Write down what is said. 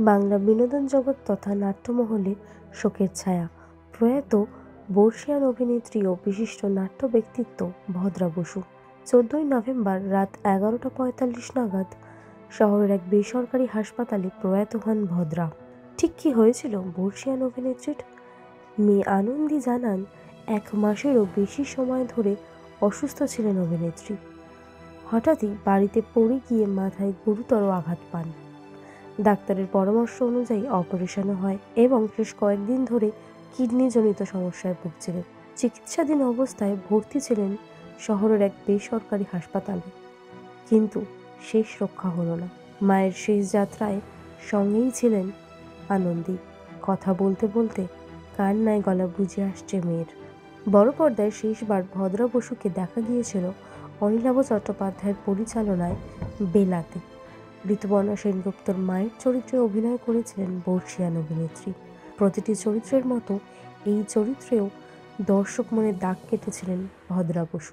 বাংলা বিনোদন জগৎ তথা নাট্যমহলে শোকের ছায়া। প্রয়াত বর্ষীয়ান অভিনেত্রী ও বিশিষ্ট নাট্য ব্যক্তিত্ব ভদ্রা বসু। 14ই নভেম্বর রাত 11:45 নাগাদ শহরের এক বেসরকারি হাসপাতালে প্রয়াত হন ভদ্রা। ঠিক কী হয়েছিল বর্ষীয়ান অভিনেত্রীর? মেয়ে আনন্দী জানান, 1 মাসেরও বেশি সময় ধরে অসুস্থ ছিলেন অভিনেত্রী। হঠাৎই বাড়িতে পড়ে গিয়ে মাথায় গুরুতর আঘাত পান। ডাক্তারের পরামর্শ অনুযায়ী অপারেশনও হয় এবং বেশ কয়েকদিন ধরে কিডনিজনিত সমস্যায় ভুগছিলেন। চিকিৎসাধীন অবস্থায় ভর্তি ছিলেন শহরের এক বেসরকারি হাসপাতালে, কিন্তু শেষ রক্ষা হলো না। মায়ের শেষ যাত্রায় সঙ্গেই ছিলেন আনন্দী। কথা বলতে বলতে কান্নায় গলা বুঝে আসছে মেয়ের। বড় পর্দায় শেষবার ভদ্রা বসুকে দেখা গিয়েছিল অনিলাভ চট্টোপাধ্যায়ের পরিচালনায় বেলাতে। ঋতুপর্ণা সেনগুপ্তর মায়ের চরিত্রে অভিনয় করেছিলেন বর্ষীয়ান অভিনেত্রী। প্রতিটি চরিত্রের মতো এই চরিত্রেও দর্শক মনে দাগ কেটেছিলেন ভদ্রা বসু।